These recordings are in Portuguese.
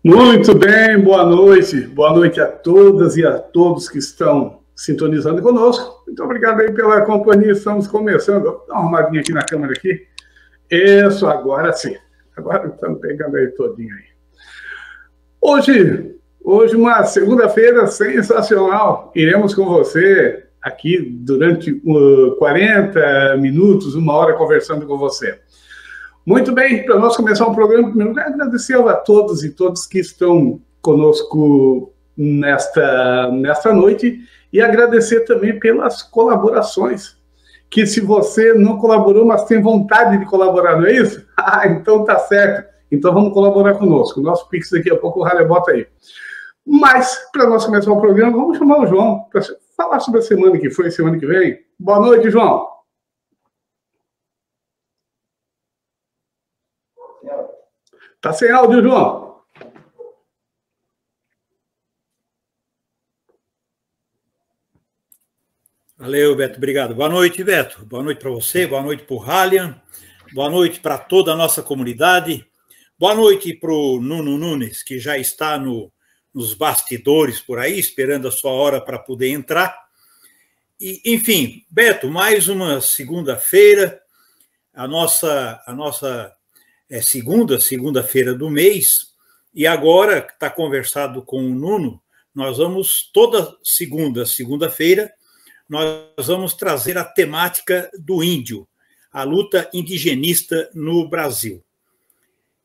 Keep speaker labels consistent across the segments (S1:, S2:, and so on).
S1: Muito bem, boa noite. Boa noite a todas e a todos que estão sintonizando conosco. Muito obrigado aí pela companhia. Estamos começando. Vou dar uma arrumadinha aqui na câmera aqui. Isso, agora sim. Agora estamos pegando aí todinho aí. Hoje uma segunda-feira sensacional. Iremos com você aqui durante 40 minutos, uma hora conversando com você. Muito bem, para nós começar o programa, em primeiro lugar, agradecer a todos e todas que estão conosco nesta noite e agradecer também pelas colaborações, que se você não colaborou, mas tem vontade de colaborar, não é isso? Ah, então tá certo. Então vamos colaborar conosco. O nosso Pix daqui a pouco o Ralé bota aí. Mas, para nós começar o programa, vamos chamar o João para falar sobre a semana que foi, semana que vem. Boa noite, João. Tá sem áudio, João.
S2: Valeu, Beto. Obrigado. Boa noite, Beto. Boa noite para você, boa noite para o Ralian, boa noite para toda a nossa comunidade, boa noite para o Nuno Nunes, que já está nos bastidores por aí, esperando a sua hora para poder entrar. E, enfim, Beto, mais uma segunda-feira, a nossa segunda-feira do mês, e agora, está conversado com o Nuno, nós vamos, toda segunda-feira, nós vamos trazer a temática do índio, a luta indigenista no Brasil.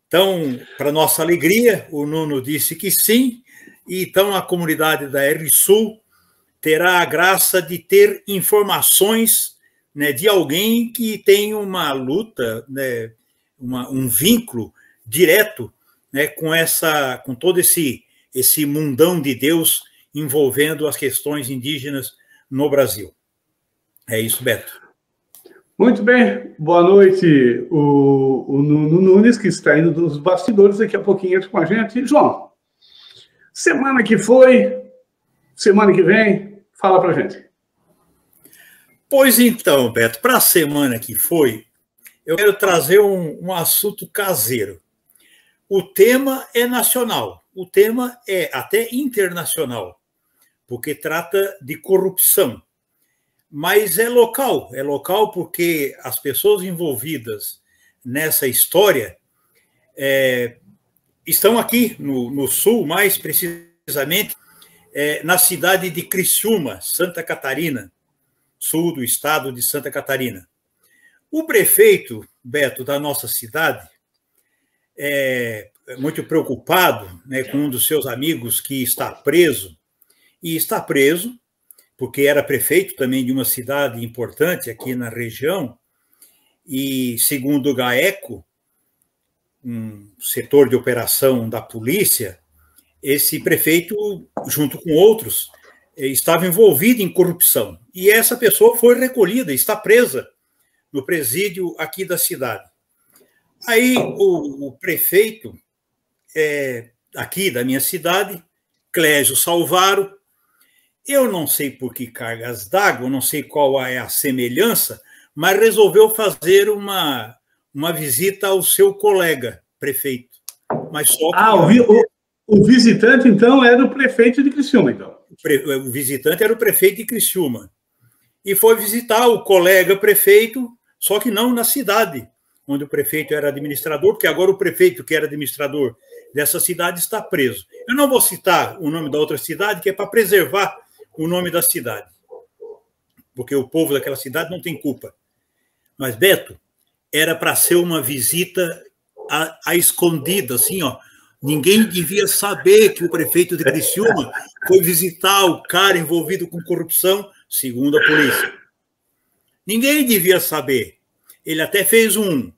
S2: Então, para nossa alegria, o Nuno disse que sim, e então a comunidade da RSul terá a graça de ter informações, né, de alguém que tem uma luta, né, um vínculo direto, né, com todo esse mundão de Deus envolvendo as questões indígenas no Brasil. É isso, Beto.
S1: Muito bem. Boa noite, o Nuno Nunes, que está indo dos bastidores, daqui a pouquinho entra com a gente. E, João, semana que foi, semana que vem, fala pra gente.
S2: Pois então, Beto, para a semana que foi, eu quero trazer um assunto caseiro. O tema é nacional, o tema é até internacional, porque trata de corrupção. Mas é local porque as pessoas envolvidas nessa história estão aqui no sul, mais precisamente na cidade de Criciúma, Santa Catarina, sul do estado de Santa Catarina. O prefeito, Beto, da nossa cidade, é muito preocupado, né, com um dos seus amigos que está preso, e está preso porque era prefeito também de uma cidade importante aqui na região, e segundo o GAECO, um setor de operação da polícia, esse prefeito, junto com outros, estava envolvido em corrupção. E essa pessoa foi recolhida, está presa no presídio aqui da cidade. Aí o prefeito aqui da minha cidade, Clésio Salvaro, eu não sei por que cargas d'água, não sei qual é a semelhança, mas resolveu fazer uma visita ao seu colega prefeito. Mas só que
S1: o visitante, então, era o prefeito de Criciúma, então.
S2: O visitante era o prefeito de Criciúma. E foi visitar o colega prefeito, só que não na cidade, onde o prefeito era administrador, porque agora o prefeito que era administrador dessa cidade está preso. Eu não vou citar o nome da outra cidade, que é para preservar o nome da cidade, porque o povo daquela cidade não tem culpa. Mas, Beto, era para ser uma visita a escondida, assim, ó. Ninguém devia saber que o prefeito de Criciúma foi visitar o cara envolvido com corrupção, segundo a polícia. Ninguém devia saber. Ele até fez um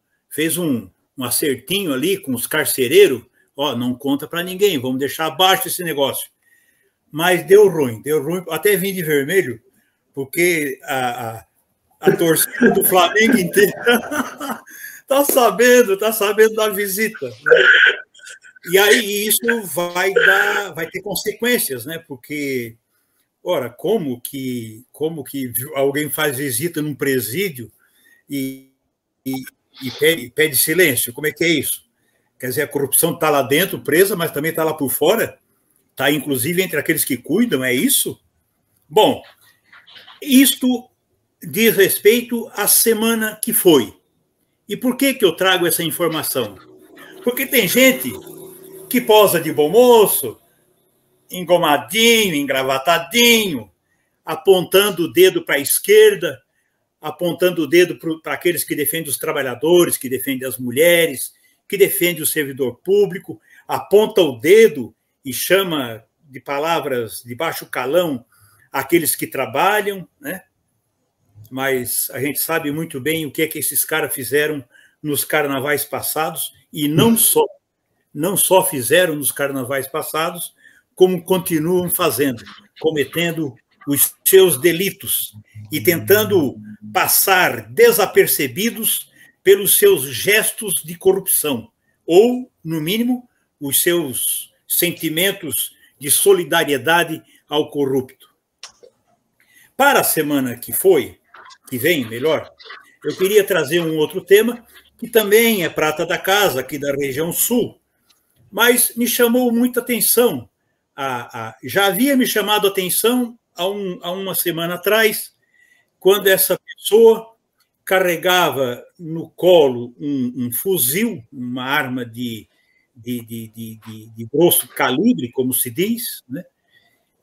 S2: acertinho ali com os carcereiros. Ó, não conta para ninguém, vamos deixar abaixo esse negócio. Mas deu ruim, até vim de vermelho, porque a torcida do Flamengo inteira está sabendo da visita. Né? E aí isso vai ter consequências, né? Porque, ora, como que alguém faz visita num presídio e pede silêncio? Como é que é isso? Quer dizer, a corrupção está lá dentro, presa, mas também está lá por fora? Está, inclusive, entre aqueles que cuidam, é isso? Bom, isto diz respeito à semana que foi. E por que eu trago essa informação? Porque tem gente que posa de bom moço, engomadinho, engravatadinho, apontando o dedo para a esquerda, apontando o dedo para aqueles que defendem os trabalhadores, que defendem as mulheres, que defendem o servidor público, aponta o dedo e chama de palavras de baixo calão aqueles que trabalham, né? Mas a gente sabe muito bem o que é que esses caras fizeram nos carnavais passados, e não só fizeram nos carnavais passados, como continuam fazendo, cometendo os seus delitos e tentando passar desapercebidos pelos seus gestos de corrupção, ou, no mínimo, os seus sentimentos de solidariedade ao corrupto. Para a semana que vem, melhor, eu queria trazer um outro tema, que também é prata da casa, aqui da região sul, mas me chamou muita atenção. Já havia me chamado a atenção há uma semana atrás, quando essa pessoa carregava no colo um fuzil, uma arma de grosso calibre, como se diz, né?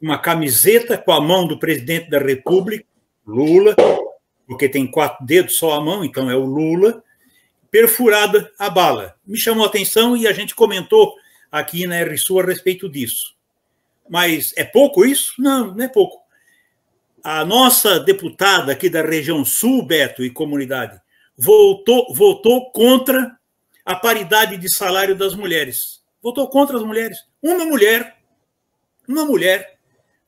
S2: Uma camiseta com a mão do presidente da República, Lula, porque tem 4 dedos só a mão, então é o Lula, perfurada a bala. Me chamou a atenção e a gente comentou aqui na RSU a respeito disso. Mas é pouco isso? Não, não é pouco. A nossa deputada aqui da região sul, Beto, e comunidade, votou contra a paridade de salário das mulheres. Votou contra as mulheres. Uma mulher,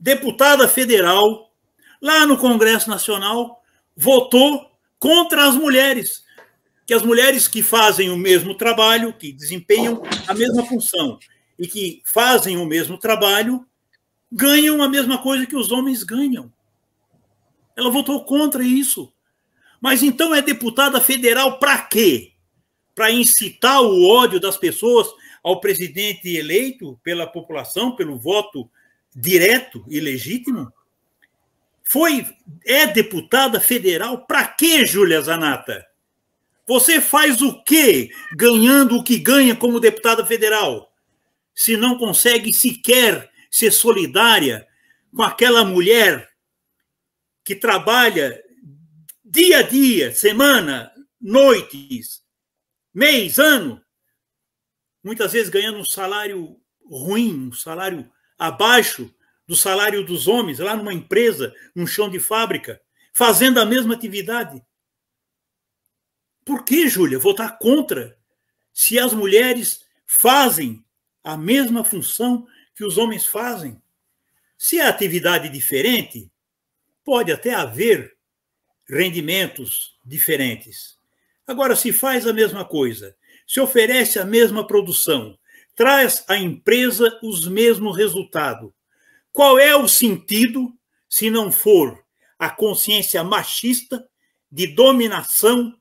S2: deputada federal, lá no Congresso Nacional, votou contra as mulheres. Que as mulheres que fazem o mesmo trabalho, que desempenham a mesma função e que fazem o mesmo trabalho, ganham a mesma coisa que os homens ganham. Ela votou contra isso. Mas então é deputada federal para quê? Para incitar o ódio das pessoas ao presidente eleito pela população, pelo voto direto e legítimo? É deputada federal para quê, Júlia Zanata? Você faz o quê ganhando o que ganha como deputada federal, se não consegue sequer ser solidária com aquela mulher que trabalha dia a dia, semana, noites, mês, ano, muitas vezes ganhando um salário ruim, um salário abaixo do salário dos homens, lá numa empresa, num chão de fábrica, fazendo a mesma atividade? Por que, Júlia, votar contra se as mulheres fazem a mesma função que os homens fazem? Se a atividade é diferente, pode até haver rendimentos diferentes. Agora, se faz a mesma coisa, se oferece a mesma produção, traz à empresa os mesmos resultados, qual é o sentido se não for a consciência machista de dominação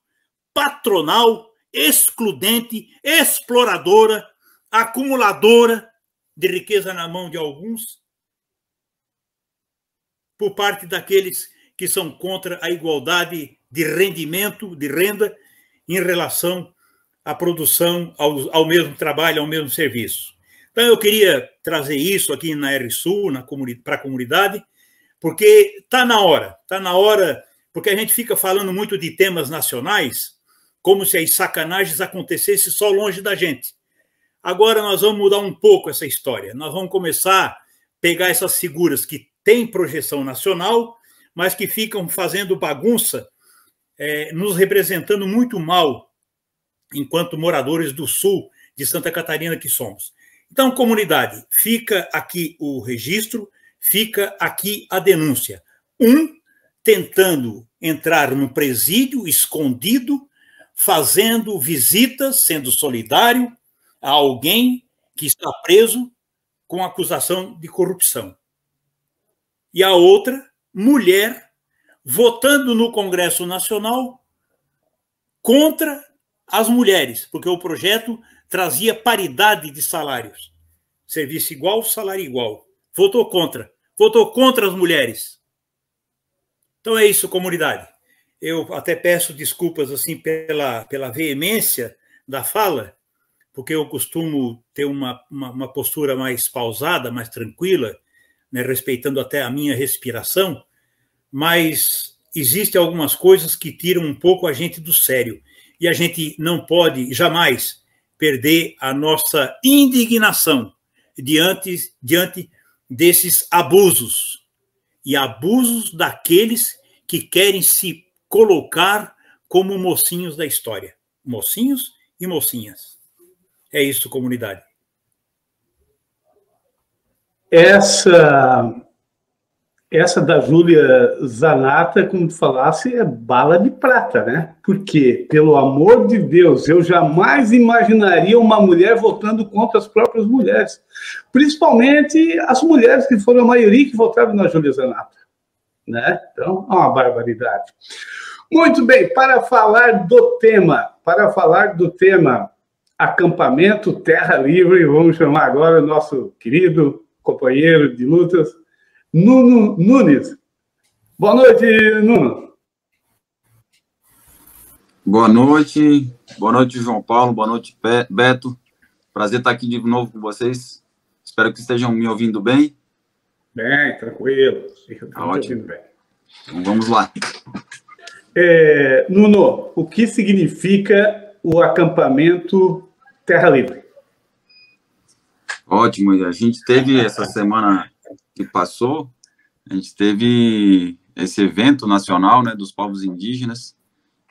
S2: patronal, excludente, exploradora, acumuladora de riqueza na mão de alguns, por parte daqueles que são contra a igualdade de rendimento, de renda, em relação à produção, ao mesmo trabalho, ao mesmo serviço. Então, eu queria trazer isso aqui na RSU, para a comunidade, porque está na hora, porque a gente fica falando muito de temas nacionais, como se as sacanagens acontecessem só longe da gente. Agora nós vamos mudar um pouco essa história. Nós vamos começar a pegar essas figuras que têm projeção nacional, mas que ficam fazendo bagunça, nos representando muito mal, enquanto moradores do sul de Santa Catarina que somos. Então, comunidade, fica aqui o registro, fica aqui a denúncia. Tentando entrar num presídio escondido, fazendo visitas, sendo solidário a alguém que está preso com acusação de corrupção. E a outra, mulher, votando no Congresso Nacional contra as mulheres, porque o projeto trazia paridade de salários. Serviço igual, salário igual. Votou contra. Votou contra as mulheres. Então é isso, comunidade. Eu até peço desculpas assim pela veemência da fala, porque eu costumo ter uma postura mais pausada, mais tranquila, né, respeitando até a minha respiração, mas existem algumas coisas que tiram um pouco a gente do sério. E a gente não pode jamais perder a nossa indignação diante desses abusos. E abusos daqueles que querem se colocar como mocinhos da história. Mocinhos e mocinhas. É isso, comunidade.
S1: Essa da Júlia Zanata, como tu falasse, é bala de prata, né? Porque, pelo amor de Deus, eu jamais imaginaria uma mulher votando contra as próprias mulheres. Principalmente as mulheres que foram a maioria que votaram na Júlia Zanata, né? Então, é uma barbaridade. Muito bem, para falar do tema acampamento Terra Livre, vamos chamar agora o nosso querido companheiro de lutas, Nuno Nunes. Boa noite, Nuno.
S3: Boa noite, João Paulo, boa noite, Beto. Prazer estar aqui de novo com vocês. Espero que estejam me ouvindo bem.
S1: Bem, tranquilo.
S3: Ótimo. Bem. Então, vamos lá.
S1: Nuno, o que significa o acampamento Terra Livre?
S3: Ótimo. A gente teve essa semana que passou, a gente teve esse evento nacional, né, dos povos indígenas,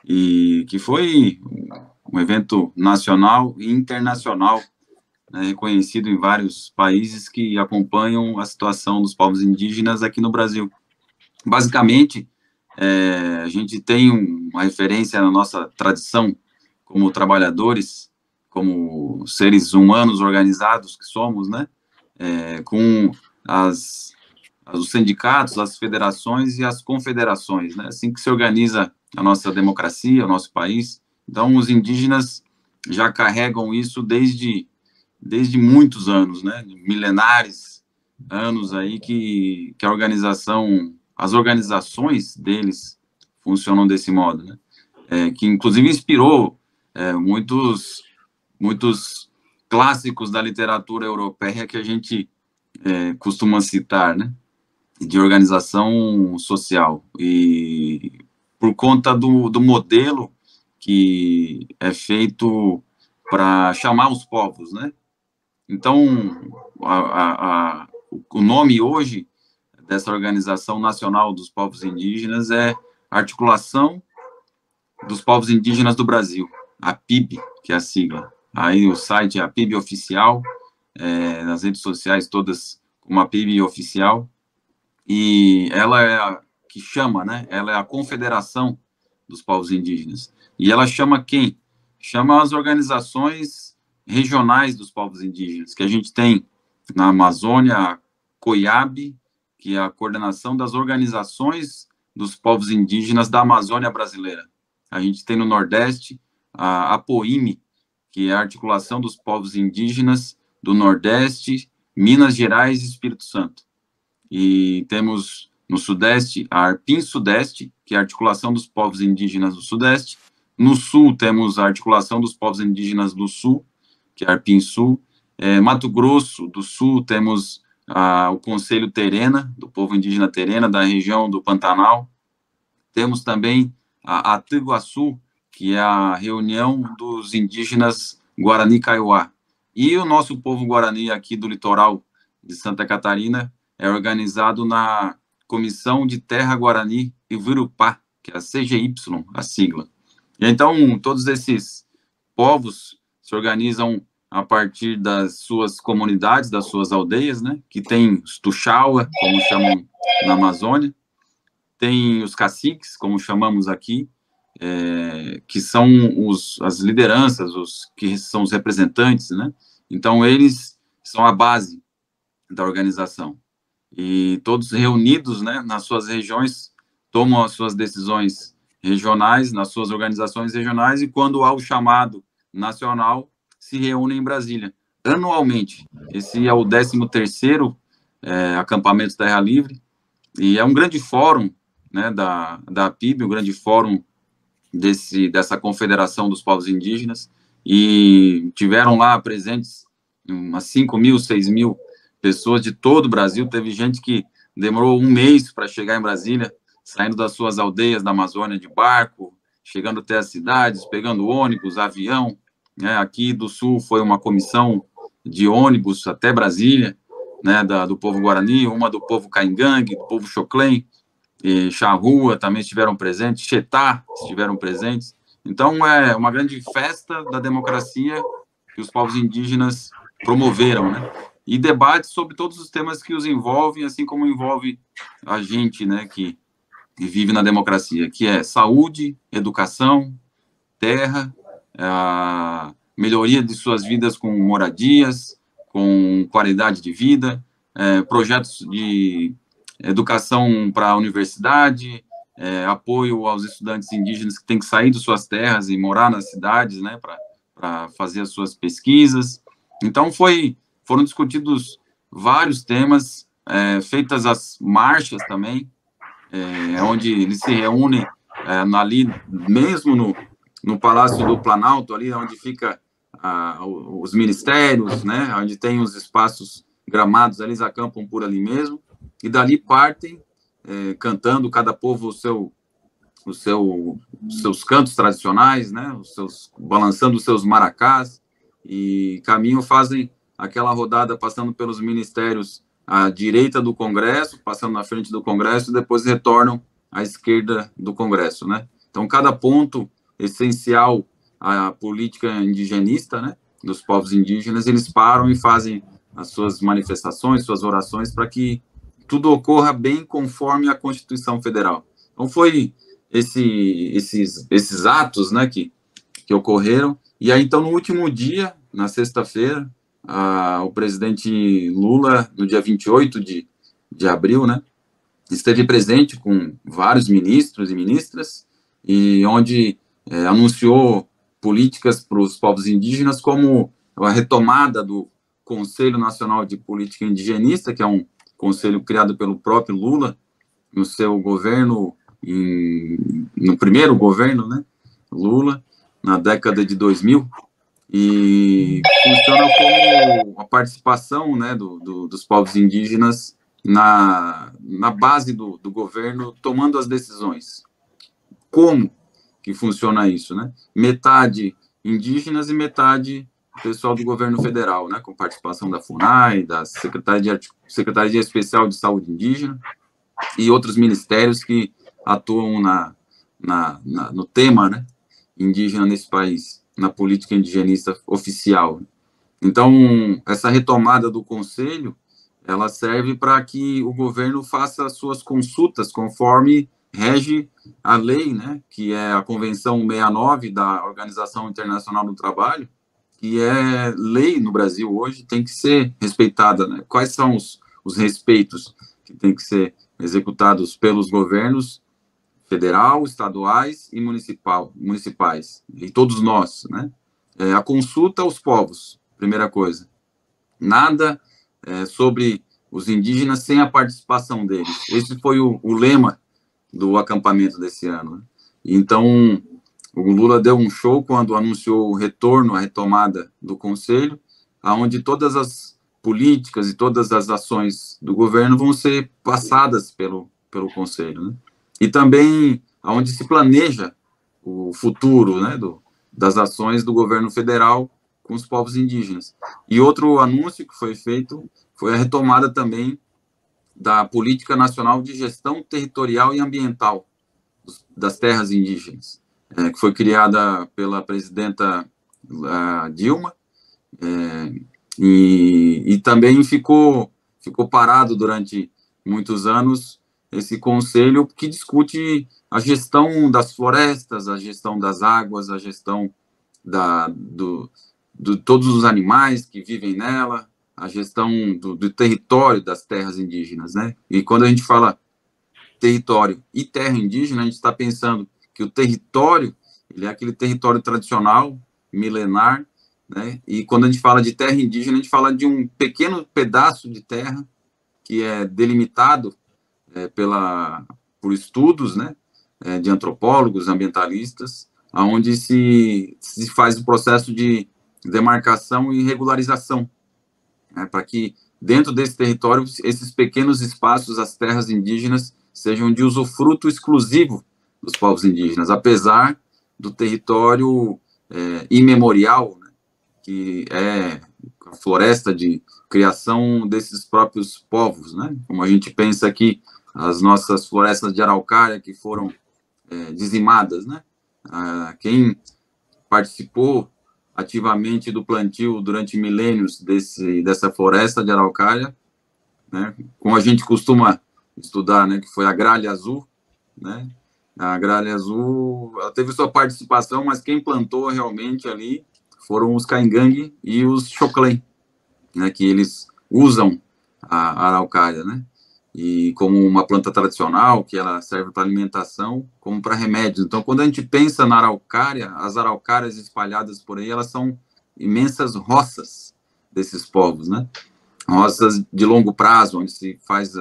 S3: e que foi um evento nacional e internacional, né, reconhecido em vários países que acompanham a situação dos povos indígenas aqui no Brasil. Basicamente, a gente tem uma referência na nossa tradição como trabalhadores, como seres humanos organizados que somos, né, com os sindicatos, as federações e as confederações, né? Assim que se organiza a nossa democracia, o nosso país. Então, os indígenas já carregam isso desde muitos anos, né? Milenares, anos aí que as organizações deles funcionam desse modo, né? Que inclusive inspirou muitos clássicos da literatura europeia que a gente costuma citar, né, de organização social, e por conta do modelo que é feito para chamar os povos, né? Então, o nome hoje dessa Organização Nacional dos Povos Indígenas é Articulação dos Povos Indígenas do Brasil, a PIB, que é a sigla. Aí o site é a PIB Oficial, nas redes sociais todas como a PIB Oficial, e ela é a que chama, né? Ela é a Confederação dos Povos Indígenas. E ela chama quem? Chama as organizações regionais dos povos indígenas, que a gente tem na Amazônia, a COIAB, que é a Coordenação das Organizações dos Povos Indígenas da Amazônia Brasileira. A gente tem no Nordeste a APOIME, que é a Articulação dos Povos Indígenas do Nordeste, Minas Gerais e Espírito Santo. E temos no Sudeste a ARPIN Sudeste, que é a Articulação dos Povos Indígenas do Sudeste. No Sul temos a Articulação dos Povos Indígenas do Sul, que é a ARPIN Sul. Mato Grosso do Sul temos o Conselho Terena, do povo indígena Terena, da região do Pantanal. Temos também a Atiguaçu, que é a reunião dos indígenas Guarani Kaiowá. E o nosso povo Guarani aqui do litoral de Santa Catarina é organizado na Comissão de Terra Guarani Ivirupá, que é a CGY, a sigla. E então, todos esses povos se organizam a partir das suas comunidades, das suas aldeias, né? Que tem os Tuxaua, como chamam na Amazônia, tem os caciques, como chamamos aqui, que são as lideranças, que são os representantes, né? Então, eles são a base da organização. E todos reunidos, né, nas suas regiões, tomam as suas decisões regionais, nas suas organizações regionais, e quando há o chamado nacional, se reúnem em Brasília, anualmente. Esse é o 13º acampamento Terra Livre, e é um grande fórum, né, da APIB, um grande fórum dessa Confederação dos Povos Indígenas, e tiveram lá presentes umas 5.000, 6.000 pessoas de todo o Brasil. Teve gente que demorou um mês para chegar em Brasília, saindo das suas aldeias da Amazônia de barco, chegando até as cidades, pegando ônibus, avião, né? Aqui do Sul foi uma comissão de ônibus até Brasília, né, do povo Guarani, uma do povo Caingangue, do povo Xoclém, e Charrua também estiveram presentes, Xetá estiveram presentes. Então, é uma grande festa da democracia que os povos indígenas promoveram, né? E debates sobre todos os temas que os envolvem, assim como envolve a gente, né, que vive na democracia, que é saúde, educação, terra, a melhoria de suas vidas com moradias, com qualidade de vida, projetos de educação para a universidade, apoio aos estudantes indígenas que têm que sair de suas terras e morar nas cidades, né, para fazer as suas pesquisas. Então, foram discutidos vários temas, feitas as marchas também, onde eles se reúnem ali mesmo no Palácio do Planalto, ali onde fica os ministérios, né, onde tem os espaços gramados, eles acampam por ali mesmo, e dali partem cantando, cada povo os seus cantos tradicionais, né, balançando os seus maracás, e caminham, fazem aquela rodada passando pelos ministérios à direita do Congresso, passando na frente do Congresso, e depois retornam à esquerda do Congresso, né? Então, cada ponto essencial à política indigenista, né, dos povos indígenas, eles param e fazem as suas manifestações, suas orações, para que tudo ocorra bem conforme a Constituição Federal. Então, foi esses atos, né, que ocorreram. E aí, então, no último dia, na sexta-feira, o presidente Lula, no dia 28 de abril, né, esteve presente com vários ministros e ministras, e onde anunciou políticas para os povos indígenas, como a retomada do Conselho Nacional de Política Indigenista, que é um conselho criado pelo próprio Lula no seu governo, no primeiro governo, né, Lula, na década de 2000, e funciona como a participação, né, dos povos indígenas na base do governo, tomando as decisões. Como que funciona isso, né? Metade indígenas e metade pessoal do governo federal, né, com participação da FUNAI, da Secretaria Especial de Saúde Indígena e outros ministérios que atuam no tema, né, indígena nesse país, na política indigenista oficial. Então, essa retomada do Conselho, ela serve para que o governo faça as suas consultas conforme rege a lei, né, que é a Convenção 69 da Organização Internacional do Trabalho, que é lei no Brasil hoje, tem que ser respeitada, né? Quais são os respeitos que têm que ser executados pelos governos federal, estaduais e municipais, e todos nós, né? A consulta aos povos, primeira coisa. Nada sobre os indígenas sem a participação deles. Esse foi o lema do acampamento desse ano, né? Então, o Lula deu um show quando anunciou o retorno, a retomada do Conselho, onde todas as políticas e todas as ações do governo vão ser passadas pelo Conselho, né? E também onde se planeja o futuro, né, das ações do governo federal com os povos indígenas. E outro anúncio que foi feito foi a retomada também da Política Nacional de Gestão Territorial e Ambiental das terras indígenas, que foi criada pela presidenta Dilma, e também ficou parado durante muitos anos esse conselho que discute a gestão das florestas, a gestão das águas, a gestão de todos os animais que vivem nela, a gestão do território das terras indígenas, né? E quando a gente fala território e terra indígena, a gente está pensando que o território, ele é aquele território tradicional, milenar, né? E quando a gente fala de terra indígena, a gente fala de um pequeno pedaço de terra que é delimitado por estudos, né, de antropólogos, ambientalistas, onde se faz o processo de demarcação e regularização, né, para que dentro desse território esses pequenos espaços, as terras indígenas, sejam de usufruto exclusivo dos povos indígenas, apesar do território imemorial, né, que é a floresta de criação desses próprios povos, né? Como a gente pensa aqui, as nossas florestas de araucária que foram dizimadas, né? Quem participou ativamente do plantio durante milênios dessa floresta de araucária, né? Como a gente costuma estudar, né? Que foi a gralha azul, né? A gralha azul, ela teve sua participação, mas quem plantou realmente ali foram os caingangue e os choclen, né, que eles usam a araucária, né, e como uma planta tradicional, que ela serve para alimentação, como para remédios. Então, quando a gente pensa na araucária, as araucárias espalhadas por aí, elas são imensas roças desses povos, né, roças de longo prazo, onde se faz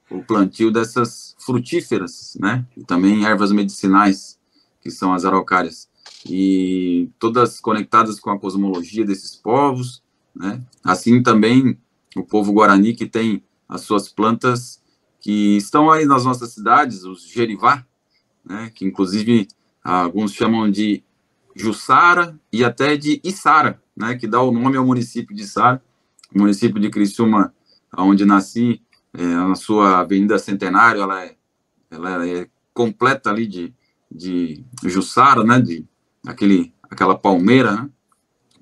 S3: o plantio dessas frutíferas, né, e também ervas medicinais, que são as araucárias, e todas conectadas com a cosmologia desses povos, né? Assim também o povo guarani, que tem as suas plantas que estão aí nas nossas cidades, os gerivá, né? Que inclusive alguns chamam de Jussara e até de Içara, né? Que dá o nome ao município de Içara, o município de Criciúma, onde nasci, na sua Avenida Centenário, ela é completa ali de Jussara, né? Aquela palmeira, né?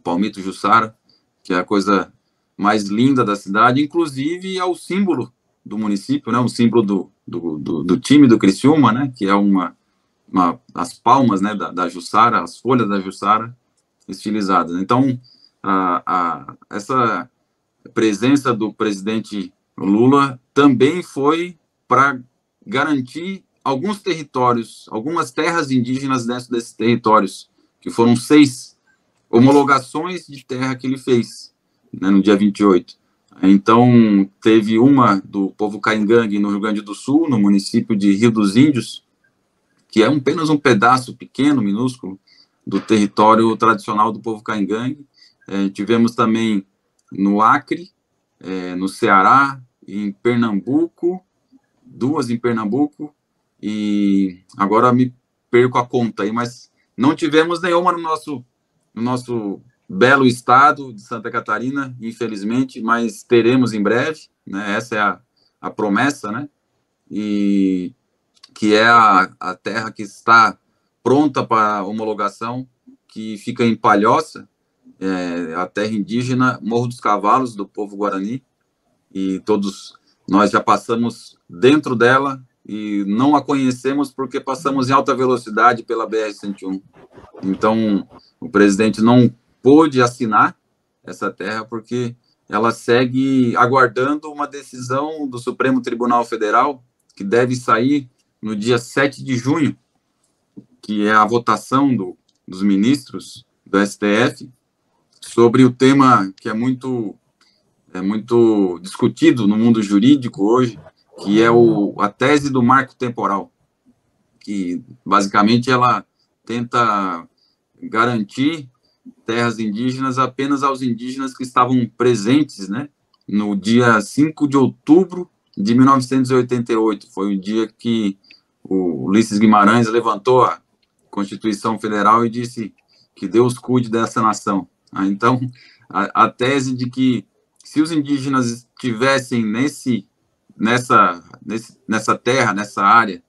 S3: Palmito Jussara, que é a coisa mais linda da cidade, inclusive é o símbolo do município, né? O símbolo do time do Criciúma, né? Que é as palmas, né? Da Jussara, as folhas da Jussara estilizadas. Então, essa presença do presidente Lula também foi para garantir alguns territórios, algumas terras indígenas dentro desses territórios, que foram 6 homologações de terra que ele fez, né, no dia 28. Então, teve uma do povo caingangue no Rio Grande do Sul, no município de Rio dos Índios, que é apenas um pedaço pequeno, minúsculo, do território tradicional do povo caingangue. Tivemos também no Acre, no Ceará, em Pernambuco, 2 em Pernambuco, e agora me perco a conta aí, mas não tivemos nenhuma no nosso belo estado de Santa Catarina, infelizmente, mas teremos em breve, né? Essa é a promessa, né? E que é a terra que está pronta para homologação, que fica em Palhoça, a terra indígena Morro dos Cavalos, do povo Guarani, e todos nós já passamos dentro dela, e não a conhecemos porque passamos em alta velocidade pela BR-101. Então, o presidente não pôde assinar essa terra porque ela segue aguardando uma decisão do Supremo Tribunal Federal, que deve sair no dia 7 de junho, que é a votação dos ministros do STF, sobre o tema que é muito discutido no mundo jurídico hoje, que é a tese do marco temporal, que basicamente ela tenta garantir terras indígenas apenas aos indígenas que estavam presentes, né, no dia 5 de outubro de 1988. Foi o dia que o Ulisses Guimarães levantou a Constituição Federal e disse que Deus cuide dessa nação. Então, a tese de que se os indígenas estivessem nessa terra, nessa área,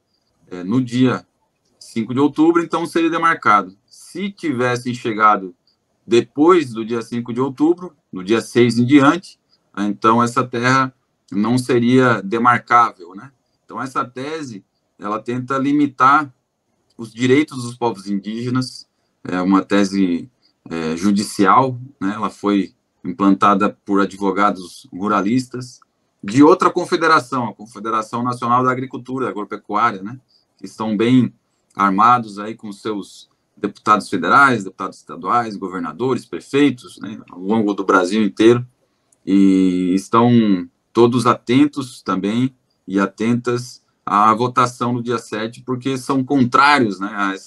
S3: no dia 5 de outubro, então seria demarcado. Se tivessem chegado depois do dia 5 de outubro, no dia 6 em diante, então essa terra não seria demarcável, né? Então essa tese, ela tenta limitar os direitos dos povos indígenas, é uma tese judicial, né? Ela foi implantada por advogados ruralistas de outra confederação, a Confederação Nacional da Agricultura e Agropecuária, né? Que estão bem armados aí com seus deputados federais, deputados estaduais, governadores, prefeitos, né, ao longo do Brasil inteiro, e estão todos atentos também e atentas à votação no dia 7, porque são contrários, né,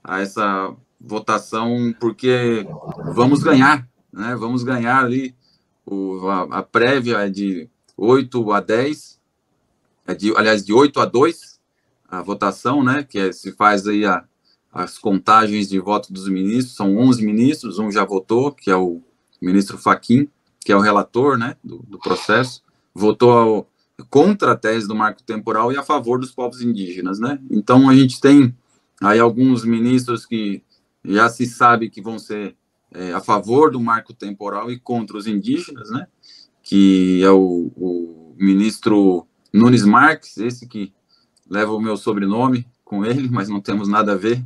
S3: a essa votação, porque vamos ganhar, né, vamos ganhar ali, a prévia é de 8-10, aliás, de 8-2, a votação, né, que se faz aí as contagens de voto dos ministros, são 11 ministros, um já votou, que é o ministro Fachin, que é o relator, né, do processo, votou contra a tese do marco temporal e a favor dos povos indígenas, né? Então, a gente tem aí alguns ministros que já se sabe que vão ser a favor do marco temporal e contra os indígenas, né? Que é o ministro Nunes Marques, esse que leva o meu sobrenome com ele, mas não temos nada a ver.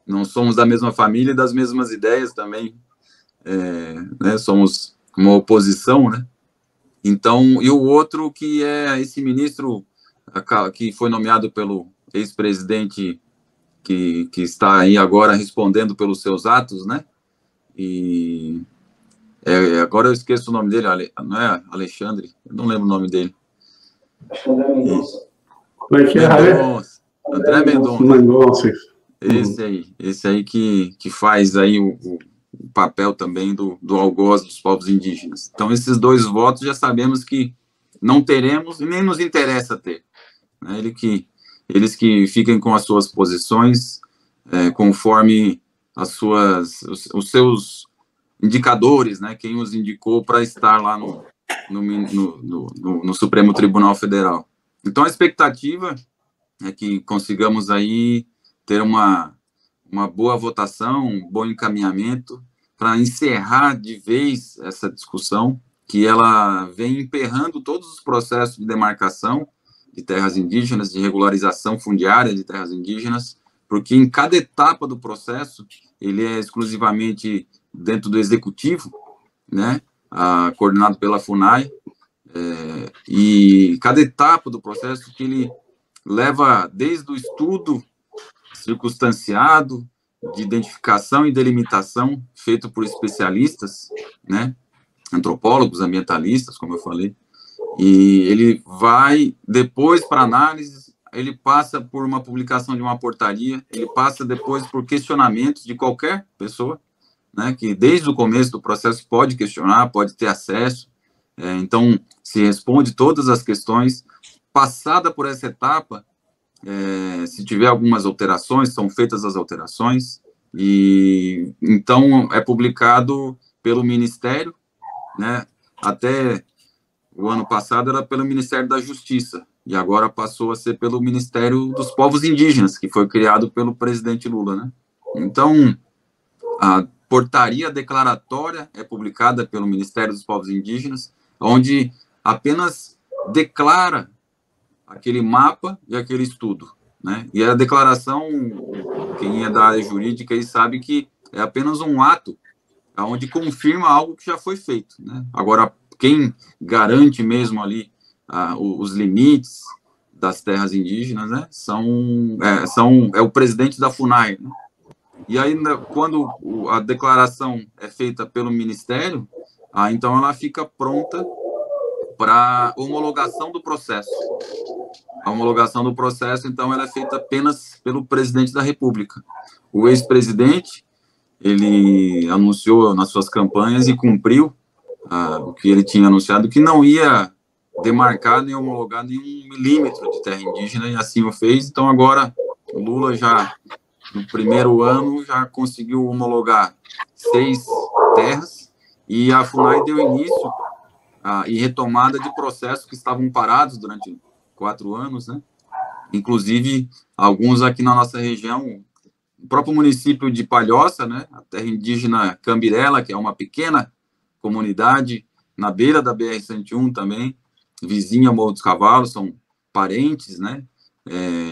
S3: Não somos da mesma família e das mesmas ideias também. Né? Somos uma oposição, né? Então, e o outro que é esse ministro que foi nomeado pelo ex-presidente que está aí agora respondendo pelos seus atos, né? E agora eu esqueço o nome dele, não é Alexandre? Eu não lembro o nome dele.
S1: Alexandre Mendonça. Como é que é?
S3: André Mendonça. Esse aí que faz aí o papel também do algoz dos povos indígenas. Então, esses dois votos já sabemos que não teremos e nem nos interessa ter. Né? Eles que fiquem com as suas posições conforme os seus indicadores, né? Quem os indicou para estar lá no Supremo Tribunal Federal. Então, a expectativa é que consigamos aí ter uma boa votação, um bom encaminhamento para encerrar de vez essa discussão, que ela vem emperrando todos os processos de demarcação de terras indígenas, de regularização fundiária de terras indígenas, porque em cada etapa do processo, ele é exclusivamente dentro do executivo, né, coordenado pela FUNAI, e cada etapa do processo que ele leva desde o estudo circunstanciado, de identificação e delimitação, feito por especialistas, né, antropólogos, ambientalistas, como eu falei, e ele vai, depois para análise, ele passa por uma publicação de uma portaria, ele passa depois por questionamentos de qualquer pessoa, né, que desde o começo do processo pode questionar, pode ter acesso, então se responde todas as questões. Passada por essa etapa, se tiver algumas alterações, são feitas as alterações, e então é publicado pelo Ministério, né, até o ano passado era pelo Ministério da Justiça, e agora passou a ser pelo Ministério dos Povos Indígenas, que foi criado pelo presidente Lula, né? Então, a portaria declaratória é publicada pelo Ministério dos Povos Indígenas, onde apenas declara aquele mapa e aquele estudo, né? E a declaração, quem é da área jurídica aí sabe que é apenas um ato onde confirma algo que já foi feito, né? Agora, quem garante mesmo ali os limites das terras indígenas, né, é o presidente da FUNAI, né? E aí, quando a declaração é feita pelo Ministério, então ela fica pronta para homologação do processo. A homologação do processo, então, ela é feita apenas pelo presidente da República. O ex-presidente, ele anunciou nas suas campanhas e cumpriu o que ele tinha anunciado, que não ia demarcar nem homologar nenhum milímetro de terra indígena, e assim o fez. Então, agora, o Lula já, no primeiro ano, já conseguiu homologar 6 terras, e a FUNAI deu início e retomada de processos que estavam parados durante 4 anos, né? Inclusive, alguns aqui na nossa região, o próprio município de Palhoça, né? A terra indígena Cambirela, que é uma pequena comunidade na beira da BR-101 também, vizinha ao Morro dos Cavalos, são parentes, né?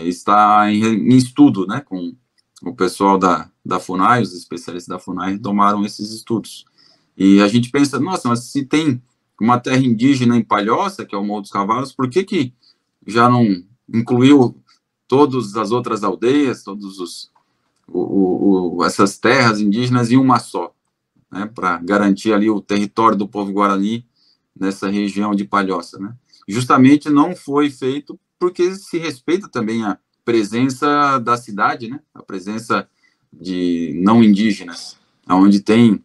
S3: Está em estudo, né? Com o pessoal da FUNAI, os especialistas da FUNAI tomaram esses estudos. E a gente pensa, nossa, mas se tem uma terra indígena em Palhoça, que é o Morro dos Cavalos, por que já não incluiu todas as outras aldeias, todos essas terras indígenas em uma só, né, para garantir ali o território do povo Guarani nessa região de Palhoça, né? Justamente não foi feito porque se respeita também a presença da cidade, né? A presença de não indígenas, onde tem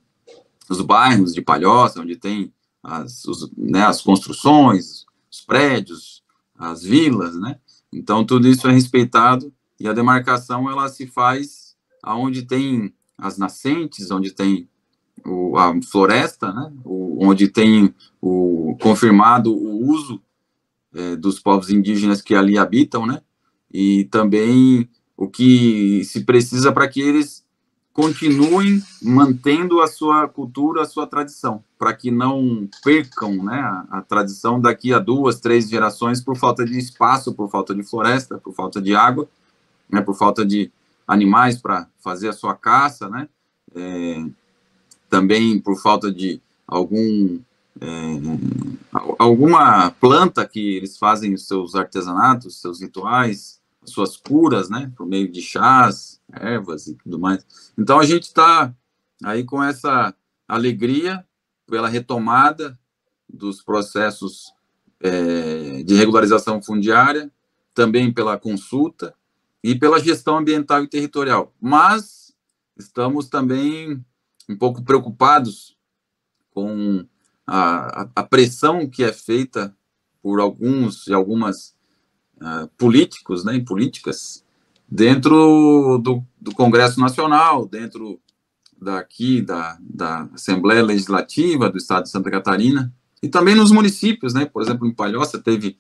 S3: os bairros de Palhoça, onde tem as construções, os prédios, as vilas, né? Então, tudo isso é respeitado e a demarcação, ela se faz onde tem as nascentes, onde tem a floresta, né? Onde tem confirmado o uso dos povos indígenas que ali habitam, né? E também o que se precisa para que eles continuem mantendo a sua cultura, a sua tradição, para que não percam, né, a tradição daqui a 2, 3 gerações por falta de espaço, por falta de floresta, por falta de água, né, por falta de animais para fazer a sua caça, né, também por falta de alguma planta que eles fazem os seus artesanatos, seus rituais, suas curas, né, por meio de chás, ervas e tudo mais. Então, a gente está aí com essa alegria pela retomada dos processos de regularização fundiária, também pela consulta e pela gestão ambiental e territorial. Mas estamos também um pouco preocupados com a pressão que é feita por alguns e algumas políticos, né, e políticas dentro do Congresso Nacional, dentro daqui da Assembleia Legislativa do Estado de Santa Catarina, e também nos municípios, né, por exemplo, em Palhoça teve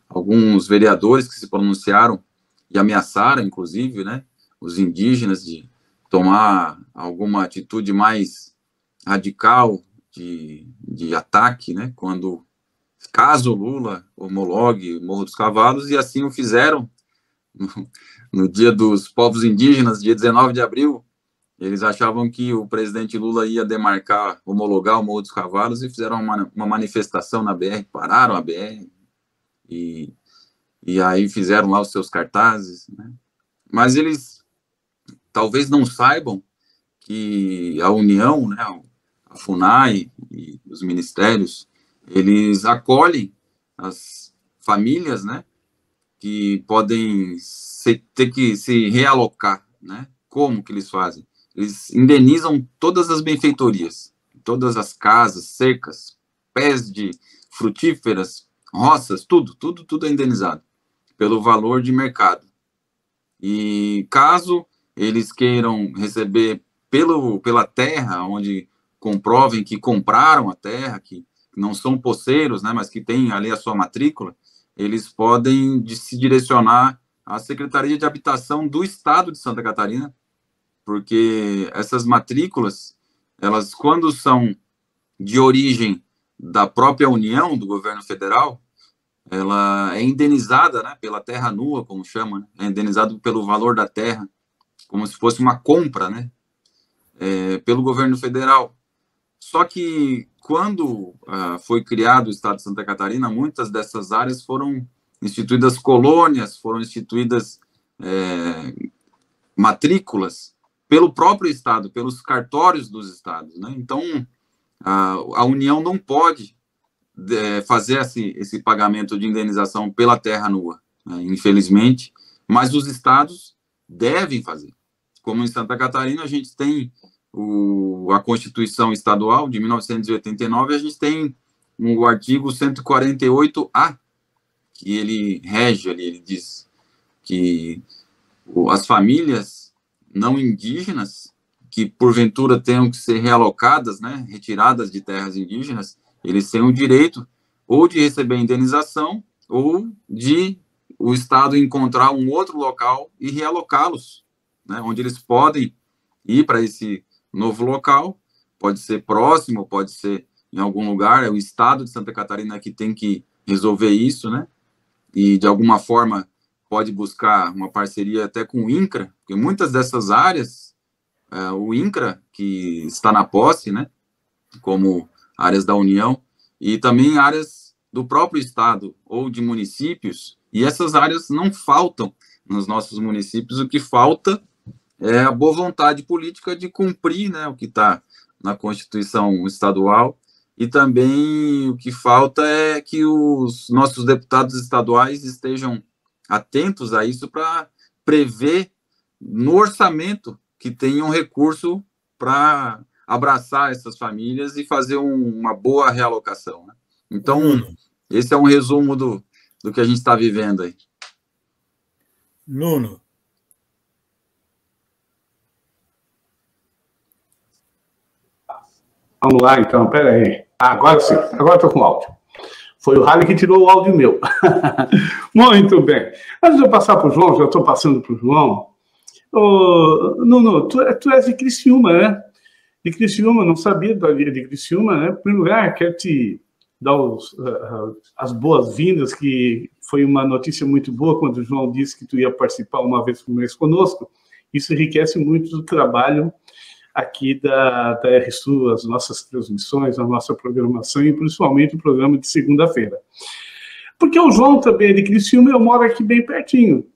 S3: alguns vereadores que se pronunciaram e ameaçaram, inclusive, né, os indígenas de tomar alguma atitude mais radical de ataque, né, caso Lula homologue o Morro dos Cavalos, e assim o fizeram no Dia dos Povos Indígenas, dia 19 de abril. Eles achavam que o presidente Lula ia homologar o Morro dos Cavalos, e fizeram uma manifestação na BR, pararam a BR, e aí fizeram lá os seus cartazes, né? Mas eles talvez não saibam que a União, né, a FUNAI e os ministérios, eles acolhem as famílias, né, que podem ter que se realocar, né? Como que eles fazem? Eles indenizam todas as benfeitorias, todas as casas, cercas, pés de frutíferas, roças, tudo é indenizado pelo valor de mercado. E caso eles queiram receber pela terra, onde comprovem que compraram a terra, que não são poceiros, né, mas que têm ali a sua matrícula, eles podem se direcionar à Secretaria de Habitação do Estado de Santa Catarina, porque essas matrículas, elas, quando são de origem da própria União, do governo federal, ela é indenizada, né, pela terra nua, como chama, né, é indenizado pelo valor da terra, como se fosse uma compra, né, pelo governo federal. Só que, quando foi criado o Estado de Santa Catarina, muitas dessas áreas foram instituídas colônias, foram instituídas matrículas pelo próprio Estado, pelos cartórios dos estados, né? Então, a União não pode fazer esse pagamento de indenização pela terra nua, né, infelizmente, mas os estados devem fazer. Como em Santa Catarina, a gente tem a Constituição Estadual de 1989, a gente tem o artigo 148A, que ele rege ali, ele diz que as famílias não indígenas, que porventura tenham que ser realocadas, né, retiradas de terras indígenas, eles têm o direito ou de receber indenização ou de o Estado encontrar um outro local e realocá-los, né, onde eles podem ir para esse novo local, pode ser próximo, pode ser em algum lugar, é o Estado de Santa Catarina que tem que resolver isso, né, e de alguma forma pode buscar uma parceria até com o INCRA, porque muitas dessas áreas, o INCRA, que está na posse, né, como áreas da União, e também áreas do próprio Estado ou de municípios, e essas áreas não faltam nos nossos municípios, o que falta é a boa vontade política de cumprir, né, o que está na Constituição estadual, e também o que falta é que os nossos deputados estaduais estejam atentos a isso para prever no orçamento que tenha um recurso para abraçar essas famílias e fazer uma boa realocação, né? Então, esse é um resumo do que a gente está vivendo aí.
S2: Nuno.
S1: Vamos lá, então, peraí. Agora sim, agora estou com áudio. Foi o Rally que tirou o áudio meu. Muito bem. Antes de eu passar para o João, já estou passando para o João. Nuno, tu és de Criciúma, né? De Criciúma, não sabia de Criciúma, né? Em primeiro lugar, quero te dar as boas-vindas, que foi uma notícia muito boa quando o João disse que tu ia participar uma vez por mês conosco. Isso enriquece muito do trabalho aqui da RSU, as nossas transmissões, a nossa programação e principalmente o programa de segunda-feira. Porque o João também é de Criciúma, eu moro aqui bem pertinho.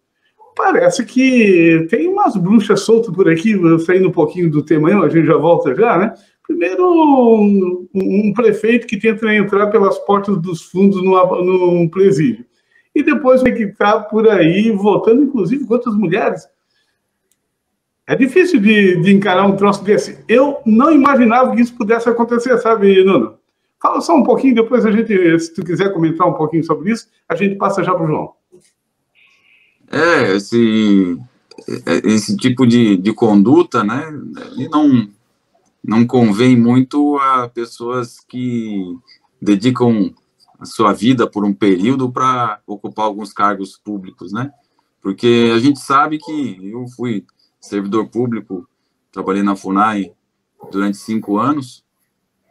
S1: Parece que tem umas bruxas soltas por aqui, saindo um pouquinho do tema aí, a gente já volta já, né? Primeiro, um prefeito que tenta entrar pelas portas dos fundos num presídio. E depois vai que está por aí votando, inclusive, contra as mulheres. É difícil de encarar um troço desse. Eu não imaginava que isso pudesse acontecer, sabe, Nuno? Fala só um pouquinho, depois a gente, se tu quiser comentar um pouquinho sobre isso, a gente passa já para o João.
S3: Esse tipo de conduta, né, não convém muito a pessoas que dedicam a sua vida por um período para ocupar alguns cargos públicos, né? Porque a gente sabe que eu fui servidor público, trabalhei na FUNAI durante 5 anos,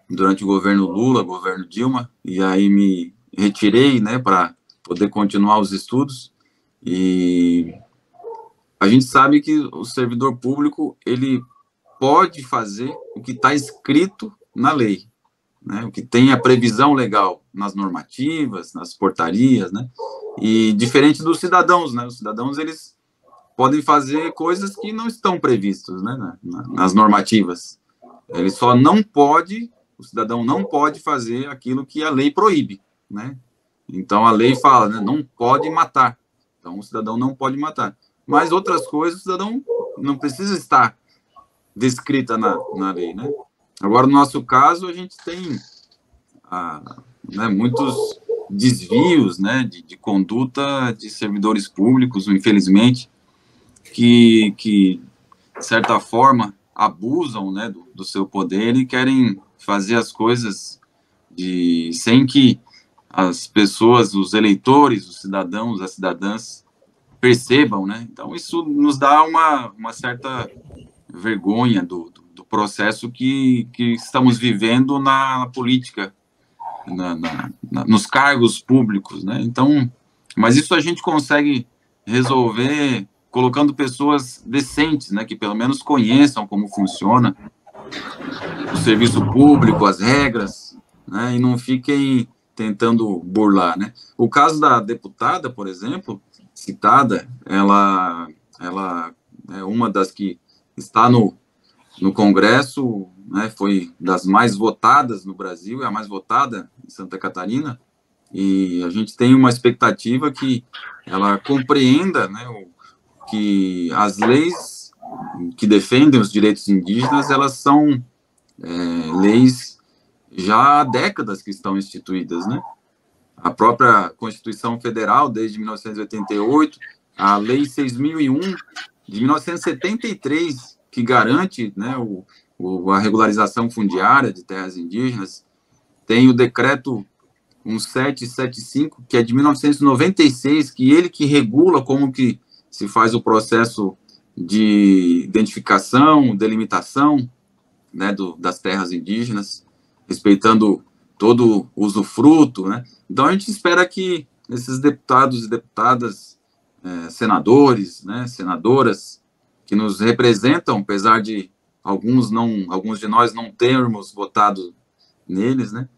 S3: durante o governo Lula, governo Dilma, e aí me retirei, né, para poder continuar os estudos. E a gente sabe que o servidor público, ele pode fazer o que está escrito na lei, né, o que tem a previsão legal nas normativas, nas portarias, né, e diferente dos cidadãos, né, os cidadãos, eles podem fazer coisas que não estão previstas, né, nas normativas. Ele só não pode, o cidadão não pode fazer aquilo que a lei proíbe, né? Então a lei fala, né, não pode matar. Então o cidadão não pode matar. Mas outras coisas o cidadão não precisa estar descrita na lei, né? Agora, no nosso caso, a gente tem né, muitos desvios, né, de conduta de servidores públicos, infelizmente, que de certa forma, abusam, né, do seu poder e querem fazer as coisas sem que as pessoas, os eleitores, os cidadãos, as cidadãs percebam, né? Então, isso nos dá uma certa vergonha do processo que estamos vivendo na política, nos cargos públicos, né? Então, mas isso a gente consegue resolver colocando pessoas decentes, né, que pelo menos conheçam como funciona o serviço público, as regras, né, e não fiquem tentando burlar, né. O caso da deputada, por exemplo, citada, ela é uma das que está no Congresso, né, foi das mais votadas no Brasil, é a mais votada em Santa Catarina, e a gente tem uma expectativa que ela compreenda, né, que as leis que defendem os direitos indígenas, elas são leis já há décadas que estão instituídas, né? A própria Constituição Federal, desde 1988, a Lei 6.001, de 1973, que garante, né, a regularização fundiária de terras indígenas, tem o Decreto 1775, que é de 1996, que regula como que se faz o processo de identificação, delimitação, né, das terras indígenas, respeitando todo o usufruto, né? Então, a gente espera que esses deputados e deputadas, senadores, né, senadoras, que nos representam, apesar de alguns de nós não termos votado neles, né,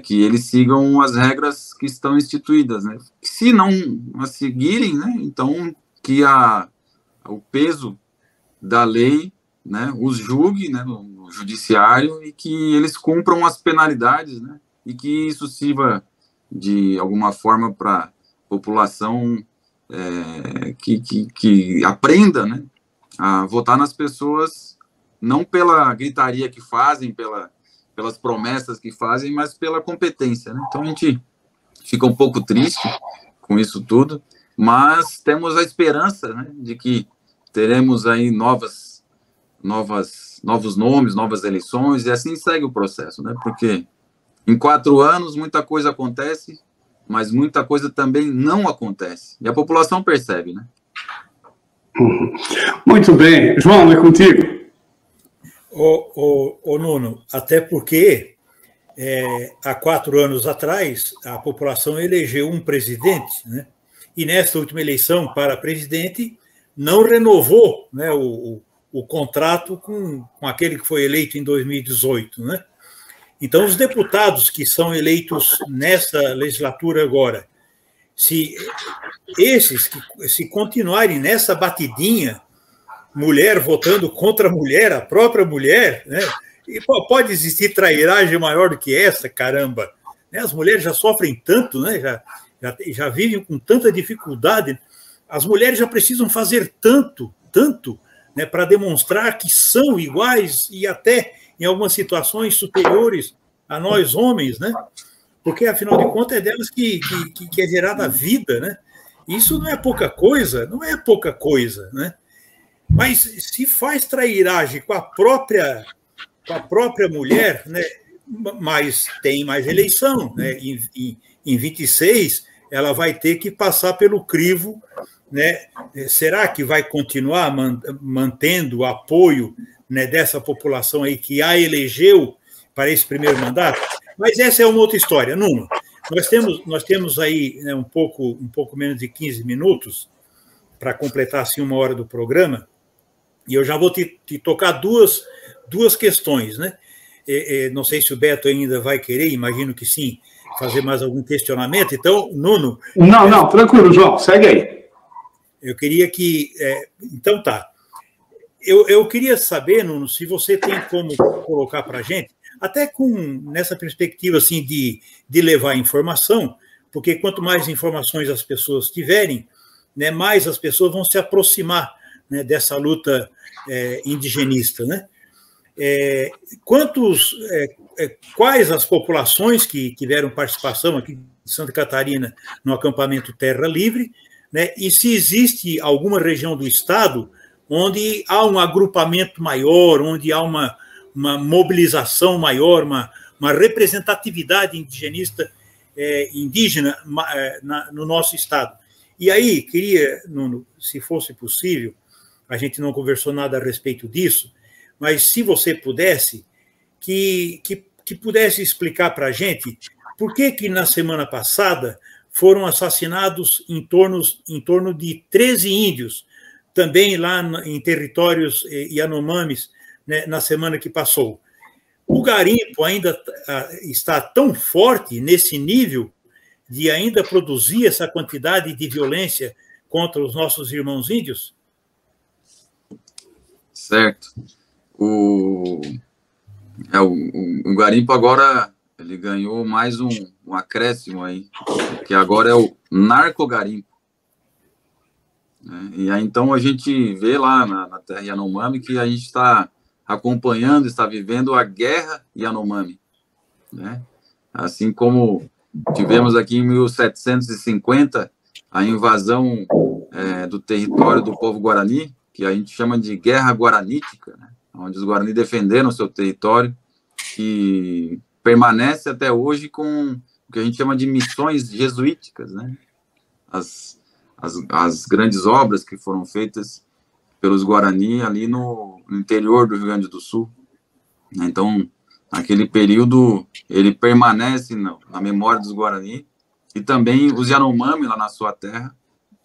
S3: que eles sigam as regras que estão instituídas, né? Se não as seguirem, né, então que o peso da lei, né, os julgue, né, no judiciário, e que eles cumpram as penalidades, né, e que isso sirva de alguma forma para a população que aprenda, né, a votar nas pessoas, não pela gritaria que fazem, pelas promessas que fazem, mas pela competência, né? Então a gente fica um pouco triste com isso tudo, mas temos a esperança, né, de que teremos aí novos nomes, novas eleições, e assim segue o processo, né? Porque em 4 anos muita coisa acontece, mas muita coisa também não acontece. E a população percebe, né?
S1: Muito bem. João, é contigo.
S2: Ô Nuno, até porque há 4 anos atrás a população elegeu um presidente, né? E nesta última eleição para presidente não renovou, né, o contrato com aquele que foi eleito em 2018, né? Então, os deputados que são eleitos nessa legislatura agora, se continuarem nessa batidinha, mulher votando contra a mulher, a própria mulher, né? E pode existir trairagem maior do que essa, caramba. Né? As mulheres já sofrem tanto, né? Já vivem com tanta dificuldade. As mulheres já precisam fazer tanto, né, para demonstrar que são iguais e até em algumas situações superiores a nós homens, né? Porque, afinal de contas, é delas que é gerada a vida, né? Isso não é pouca coisa, né? Mas se faz trairagem com a própria mulher, né? Mas tem mais eleição, né? Em 26, ela vai ter que passar pelo crivo, né? Será que vai continuar mantendo o apoio, né, dessa população aí que a elegeu para esse primeiro mandato? Mas essa é uma outra história. Nuno, nós temos aí, né, um pouco menos de 15 minutos para completar assim 1 hora do programa, e eu já vou te tocar duas questões, né? Não sei se o Beto ainda vai querer, imagino que sim, fazer mais algum questionamento. Então, Nuno...
S1: Não, tranquilo, João, segue aí.
S2: Eu queria que... então tá. Eu queria saber, Nuno, se você tem como colocar para a gente, até nessa perspectiva assim, de levar informação, porque quanto mais informações as pessoas tiverem, né, mais as pessoas vão se aproximar, né, dessa luta indigenista, né? Quais as populações que tiveram participação aqui de Santa Catarina no acampamento Terra Livre, né? E se existe alguma região do estado onde há um agrupamento maior, onde há uma mobilização maior, uma representatividade indigenista, indígena no nosso estado. E aí, queria, Nuno, se fosse possível, a gente não conversou nada a respeito disso, mas se você pudesse, que pudesse explicar para a gente por que na semana passada foram assassinados em torno de 13 índios, também lá em territórios Yanomamis, né, na semana que passou. O garimpo ainda está tão forte nesse nível de ainda produzir essa quantidade de violência contra os nossos irmãos índios?
S3: Certo. O garimpo agora ele ganhou mais um acréscimo aí, que agora é o narcogarimpo. E aí, então, a gente vê lá na terra Yanomami que a gente está acompanhando, está vivendo a guerra Yanomami, né? Assim como tivemos aqui em 1750 a invasão do território do povo Guarani, que a gente chama de guerra guaranítica, né? Onde os Guarani defenderam seu território, que permanece até hoje com o que a gente chama de missões jesuíticas, né? As grandes obras que foram feitas pelos Guarani ali no interior do Rio Grande do Sul. Então, aquele período, ele permanece na memória dos Guarani, e também os Yanomami, lá na sua terra,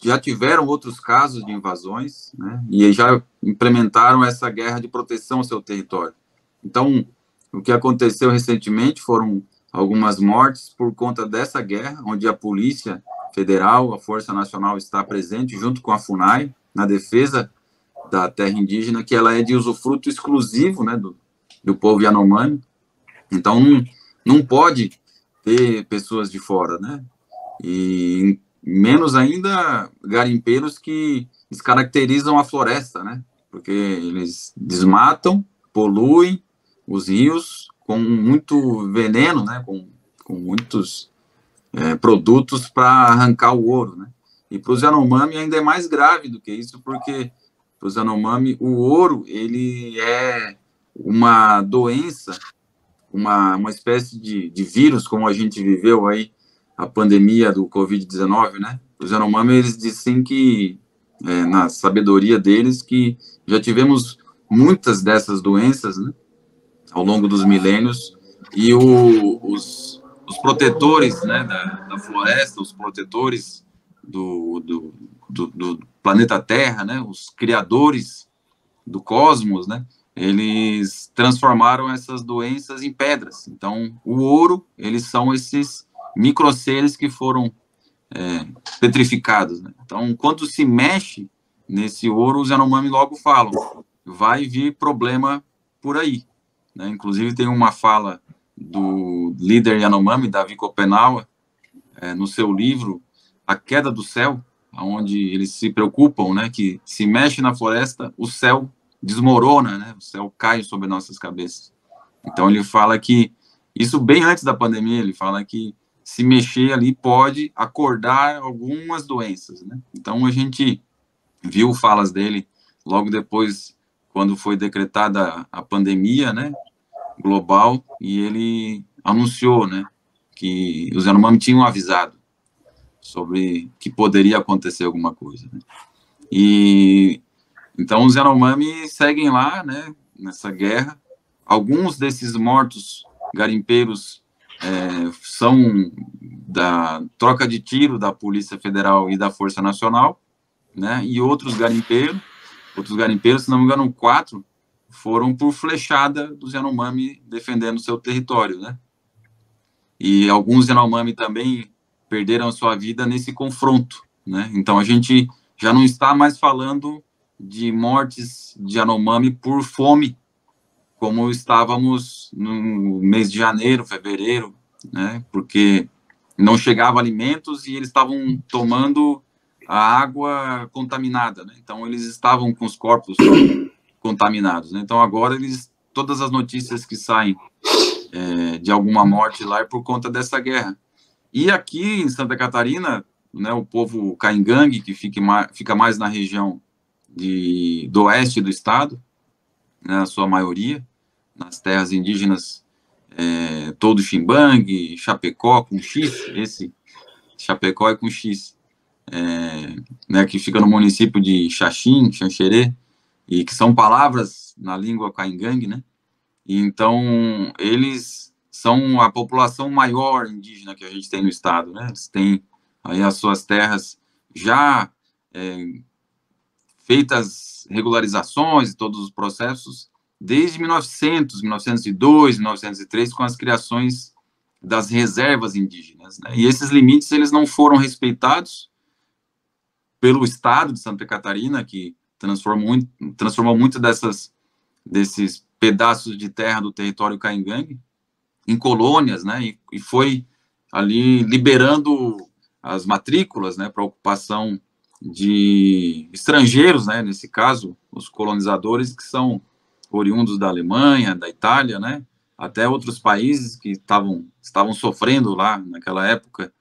S3: já tiveram outros casos de invasões, né, e já implementaram essa guerra de proteção ao seu território. Então, o que aconteceu recentemente foram algumas mortes por conta dessa guerra, onde a Polícia Federal, a Força Nacional está presente, junto com a FUNAI, na defesa da terra indígena, que ela é de usufruto exclusivo, né, do povo Yanomami. Então, não pode ter pessoas de fora, né? E menos ainda garimpeiros que descaracterizam a floresta, né? Porque eles desmatam, poluem os rios com muito veneno, né? Com muitos produtos para arrancar o ouro, né? E para os Yanomami ainda é mais grave do que isso, porque para os Yanomami o ouro ele é uma doença, uma espécie de vírus, como a gente viveu aí a pandemia do Covid-19, né? Os Yanomami, eles dizem que, na sabedoria deles, que já tivemos muitas dessas doenças, né, ao longo dos milênios, e os protetores, né, da floresta, os protetores do planeta Terra, né, os criadores do cosmos, né, eles transformaram essas doenças em pedras. Então, o ouro, eles são esses microseres que foram petrificados, né? Então, quando se mexe nesse ouro, os Yanomami logo falam, vai vir problema por aí, né? Inclusive, tem uma fala do líder Yanomami, Davi Kopenawa, no seu livro A Queda do Céu, onde eles se preocupam, né, que se mexe na floresta, o céu desmorona, né, o céu cai sobre nossas cabeças. Então, ele fala que, isso bem antes da pandemia, ele fala que se mexer ali pode acordar algumas doenças, né? Então, a gente viu falas dele logo depois, quando foi decretada a pandemia, né, global, e ele anunciou, né, que os Yanomami tinham avisado sobre que poderia acontecer alguma coisa, né? E então os Yanomami seguem lá, né, nessa guerra. Alguns desses mortos garimpeiros são da troca de tiro da Polícia Federal e da Força Nacional, né? E outros garimpeiros, se não me engano, 4, foram por flechada dos Yanomami defendendo seu território, né? E alguns Yanomami também perderam sua vida nesse confronto, né? Então a gente já não está mais falando de mortes de Yanomami por fome, como estávamos no mês de janeiro, fevereiro, né? Porque não chegava alimentos e eles estavam tomando a água contaminada, né? Então eles estavam com os corpos contaminados, né? Então agora todas as notícias que saem de alguma morte lá é por conta dessa guerra. E aqui em Santa Catarina, né, o povo Caingangue, que fica mais na região do oeste do estado, né, a sua maioria, nas terras indígenas, todo Ximbangue, Chapecó com X, esse Chapecó é com X, né, que fica no município de Xaxim, Xanxerê, e que são palavras na língua Caingangue, né? E então eles são a população maior indígena que a gente tem no estado, né? Eles têm aí as suas terras já feitas regularizações e todos os processos desde 1900, 1902, 1903, com as criações das reservas indígenas, né? E esses limites, eles não foram respeitados pelo estado de Santa Catarina, que transformou muito desses pedaços de terra do território Caingangue em colônias, né? E foi ali liberando as matrículas, né, para ocupação de estrangeiros, né, nesse caso, os colonizadores que são oriundos da Alemanha, da Itália, né, até outros países que estavam sofrendo lá naquela época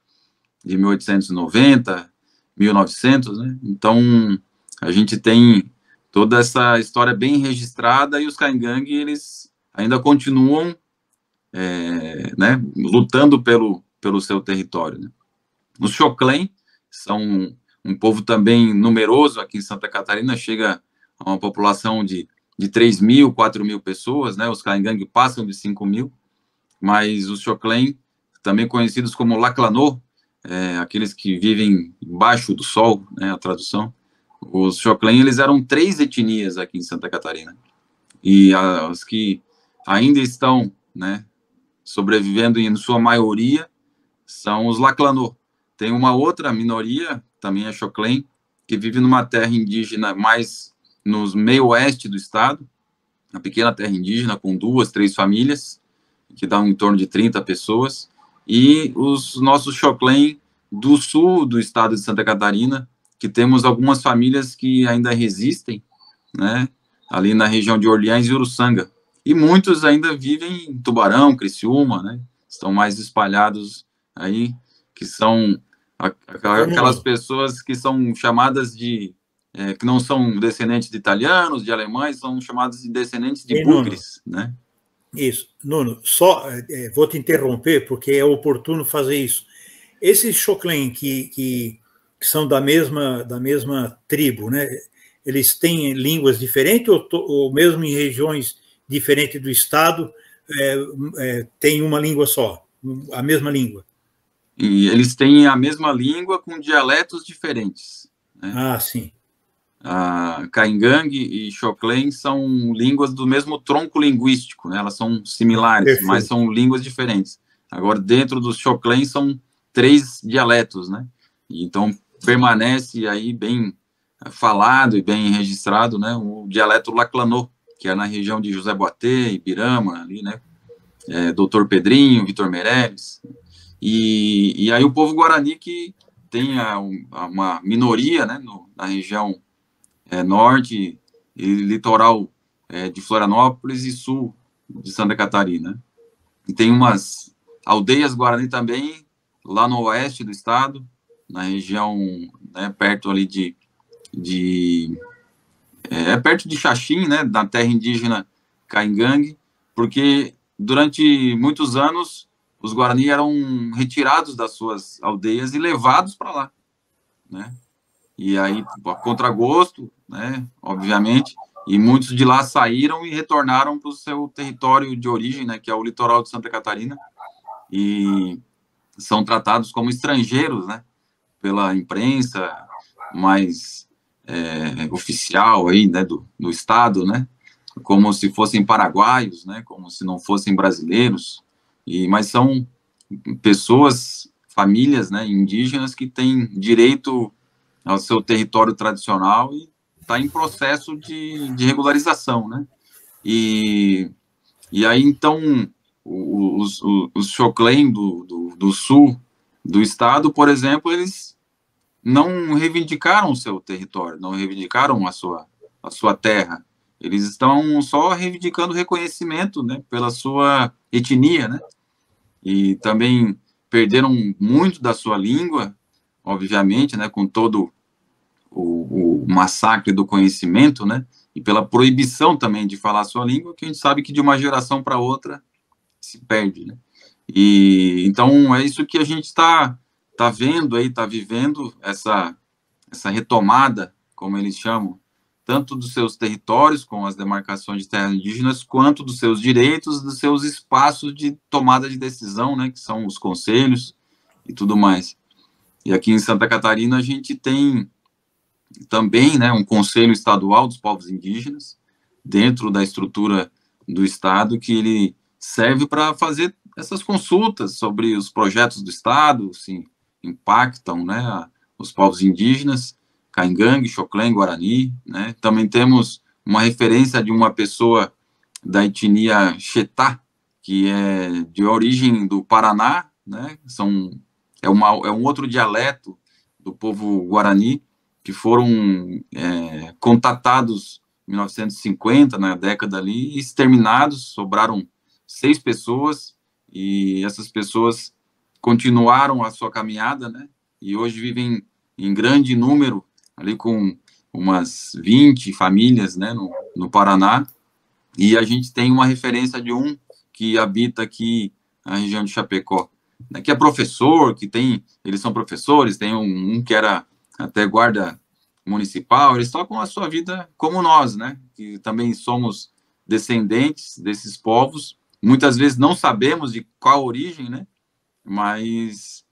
S3: de 1890, 1900, né. Então a gente tem toda essa história bem registrada, e os Caingangue, eles ainda continuam né, lutando pelo seu território, né. Os Xoclen são um povo também numeroso aqui em Santa Catarina, chega a uma população de 3.000, 4.000 pessoas, né? Os Caingangue passam de 5.000, mas os Xoclen, também conhecidos como Laclanô, aqueles que vivem embaixo do sol, né, a tradução, os Xoclen, eles eram 3 etnias aqui em Santa Catarina, e as que ainda estão, né, sobrevivendo em sua maioria são os Laclanô. Tem uma outra minoria, também é Xoclen, que vive numa terra indígena mais no meio oeste do estado, uma pequena terra indígena com 2, 3 famílias, que dá em torno de 30 pessoas, e os nossos Xoclen do sul do estado de Santa Catarina, que temos algumas famílias que ainda resistem, né, ali na região de Orleans e Uruçanga, e muitos ainda vivem em Tubarão, Criciúma, né, estão mais espalhados aí, que são aquelas pessoas que são chamadas de, que não são descendentes de italianos, de alemães, são chamadas de descendentes de bugres, né?
S2: Isso. Nuno, só vou te interromper, porque é oportuno fazer isso. Esses Xoclen que são da mesma tribo, né? Eles têm línguas diferentes ou mesmo em regiões diferentes do estado tem uma língua só, a mesma língua?
S3: E eles têm a mesma língua com dialetos diferentes, né?
S2: Ah, sim.
S3: Caingangue e Xoclen são línguas do mesmo tronco linguístico, né? Elas são similares, perfeito, mas são línguas diferentes. Agora, dentro dos Xoclen são 3 dialetos, né? Então, permanece aí bem falado e bem registrado, né? O dialeto Laclanô, que é na região de José Boatê, Ibirama, ali, né? Doutor Pedrinho, Vitor Meirelles. E aí o povo Guarani que tem uma minoria, né? Na região norte e litoral de Florianópolis e sul de Santa Catarina. E tem umas aldeias Guarani também, lá no oeste do estado, na região, né, perto ali perto de Xaxim, né, da terra indígena Caingangue, porque durante muitos anos os Guarani eram retirados das suas aldeias e levados para lá, né? E aí, a contragosto, né, obviamente, e muitos de lá saíram e retornaram para o seu território de origem, né, que é o litoral de Santa Catarina, e são tratados como estrangeiros, né, pela imprensa mais oficial aí, né, do estado, né, como se fossem paraguaios, né, como se não fossem brasileiros, mas são pessoas, famílias, né, indígenas que têm direito ao seu território tradicional e está em processo de regularização, né? E aí, então, os Xoclen do sul do estado, por exemplo, eles não reivindicaram o seu território, não reivindicaram a sua terra. Eles estão só reivindicando reconhecimento, né, pela sua etnia, né? E também perderam muito da sua língua, obviamente, né, com todo o massacre do conhecimento, né, e pela proibição também de falar a sua língua, que a gente sabe que de uma geração para outra se perde, né. E então é isso que a gente está vendo aí, está vivendo essa retomada, como eles chamam, tanto dos seus territórios, com as demarcações de terras indígenas, quanto dos seus direitos, dos seus espaços de tomada de decisão, né, que são os conselhos e tudo mais. E aqui em Santa Catarina a gente tem também, né, um conselho estadual dos povos indígenas, dentro da estrutura do estado, que ele serve para fazer essas consultas sobre os projetos do estado, se impactam, né, os povos indígenas, Caingangue, Xoclen, Guarani, né. Também temos uma referência de uma pessoa da etnia Xetá, que é de origem do Paraná, né, é um outro dialeto do povo Guarani, que foram contatados em 1950, na década ali, e exterminados, sobraram 6 pessoas, e essas pessoas continuaram a sua caminhada, né, e hoje vivem em grande número, ali com umas 20 famílias, né, no Paraná, e a gente tem uma referência de um que habita aqui na região de Chapecó, né, que é professor, eles são professores, tem um que era até guarda municipal, eles tocam a sua vida como nós, né, que também somos descendentes desses povos, muitas vezes não sabemos de qual origem, né, mas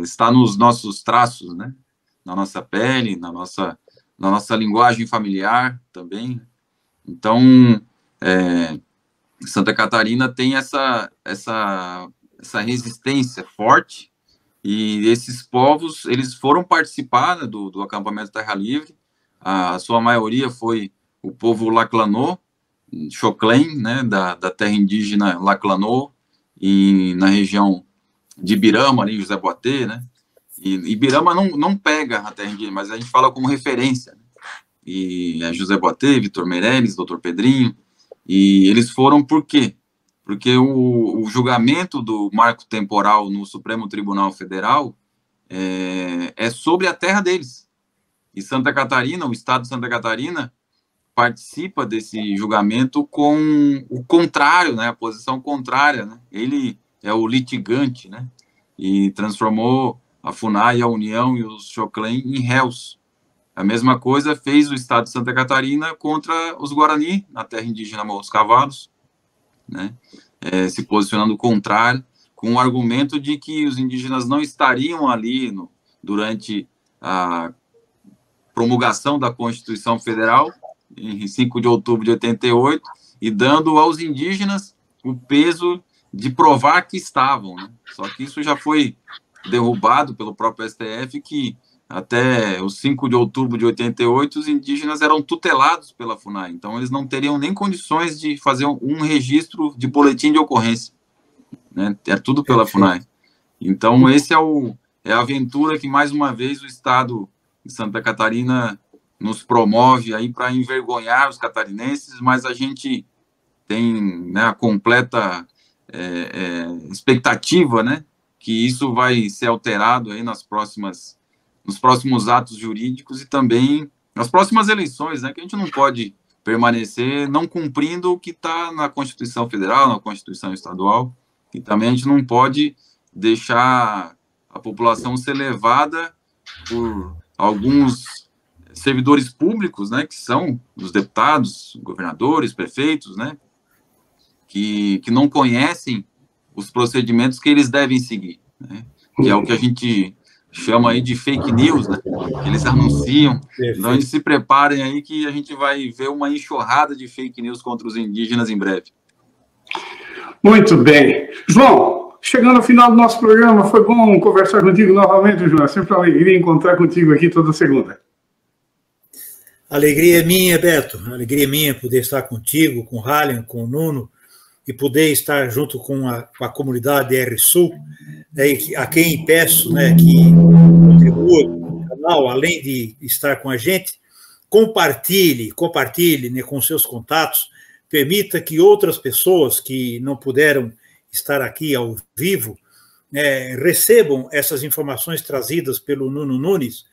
S3: está nos nossos traços, né, na nossa pele, na nossa linguagem familiar também. Então, Santa Catarina tem essa resistência forte, e esses povos, eles foram participar, né, do acampamento Terra Livre, a sua maioria foi o povo Laclanô, Xoclen, né, da terra indígena Laclanô, na região de Ibirama, ali, José Boatê, né? E Ibirama não pega a terra indígena, mas a gente fala como referência. Né? E é José Boatê, Vitor Meirelles, Doutor Pedrinho, e eles foram por quê? Porque o julgamento do marco temporal no Supremo Tribunal Federal é sobre a terra deles. E Santa Catarina, o estado de Santa Catarina, participa desse julgamento com o contrário, né, a posição contrária, né? Ele é o litigante, né, e transformou a FUNAI, a União e os Xoclen em réus. A mesma coisa fez o estado de Santa Catarina contra os Guarani, na terra indígena Morro dos Cavalos, né, se posicionando contrário, com o argumento de que os indígenas não estariam ali durante a promulgação da Constituição Federal, em 5 de outubro de 88, e dando aos indígenas o peso de provar que estavam. Né? Só que isso já foi derrubado pelo próprio STF, que até os 5 de outubro de 88, os indígenas eram tutelados pela FUNAI, então eles não teriam nem condições de fazer um registro de boletim de ocorrência. Né? É tudo pela FUNAI. Então, esse é a aventura que, mais uma vez, o Estado de Santa Catarina nos promove aí para envergonhar os catarinenses, mas a gente tem, né, a completa expectativa, né, que isso vai ser alterado aí nos próximos atos jurídicos e também nas próximas eleições, né, que a gente não pode permanecer não cumprindo o que está na Constituição Federal, na Constituição Estadual, e também a gente não pode deixar a população ser levada por alguns servidores públicos, né, que são os deputados, governadores, prefeitos, né, que não conhecem os procedimentos que eles devem seguir, né, que é o que a gente chama aí de fake news, né, que eles anunciam. Então, eles se preparem aí que a gente vai ver uma enxurrada de fake news contra os indígenas em breve.
S1: Muito bem. João, chegando ao final do nosso programa, foi bom conversar contigo novamente, João. É sempre uma alegria encontrar contigo aqui toda segunda.
S2: Alegria minha, Beto. Alegria minha poder estar contigo, com o Halen, com o Nuno, e poder estar junto com a comunidade DR-Sul, né, a quem peço, né, que contribua com o canal, além de estar com a gente, compartilhe, né, com seus contatos, permita que outras pessoas que não puderam estar aqui ao vivo recebam essas informações trazidas pelo Nuno Nunes,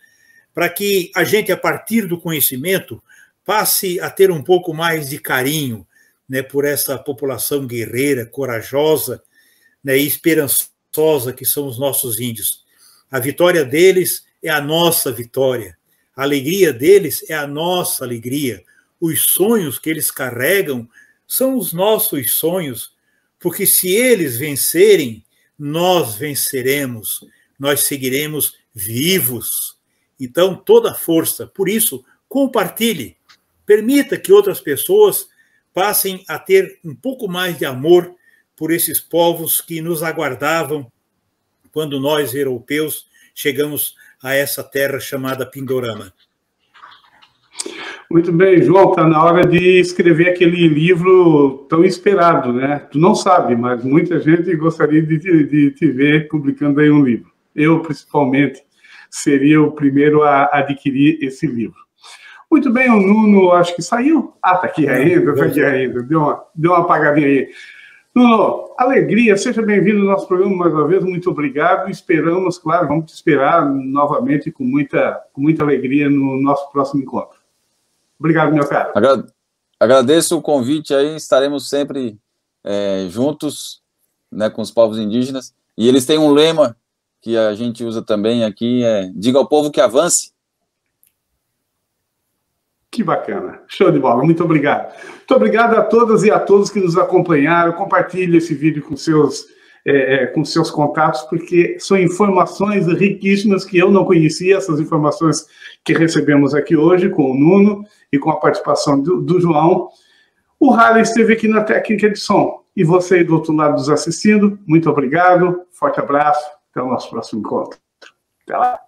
S2: para que a gente, a partir do conhecimento, passe a ter um pouco mais de carinho, né, por essa população guerreira, corajosa, né, e esperançosa que são os nossos índios. A vitória deles é a nossa vitória. A alegria deles é a nossa alegria. Os sonhos que eles carregam são os nossos sonhos, porque se eles vencerem, nós venceremos, nós seguiremos vivos. Então, toda a força. Por isso, compartilhe. Permita que outras pessoas passem a ter um pouco mais de amor por esses povos que nos aguardavam quando nós, europeus, chegamos a essa terra chamada Pindorama.
S1: Muito bem, João, está na hora de escrever aquele livro tão esperado, né? Tu não sabe, mas muita gente gostaria de te ver publicando aí um livro. Eu, principalmente, seria o primeiro a adquirir esse livro. Muito bem, o Nuno, acho que saiu. Ah, está aqui ainda, Deu uma apagadinha aí. Nuno, alegria, seja bem-vindo ao nosso programa mais uma vez, muito obrigado. Esperamos, claro, vamos te esperar novamente com muita alegria no nosso próximo encontro. Obrigado, meu caro.
S3: Agradeço o convite aí, estaremos sempre juntos, né, com os povos indígenas. E eles têm um lema que a gente usa também aqui, diga ao povo que avance.
S1: Que bacana, show de bola, muito obrigado. Muito obrigado a todas e a todos que nos acompanharam. Compartilhe esse vídeo com seus contatos, porque são informações riquíssimas que eu não conhecia, essas informações que recebemos aqui hoje com o Nuno e com a participação do João. O Halen esteve aqui na técnica de som. E você aí do outro lado nos assistindo, muito obrigado, forte abraço, até o nosso próximo encontro. Até lá.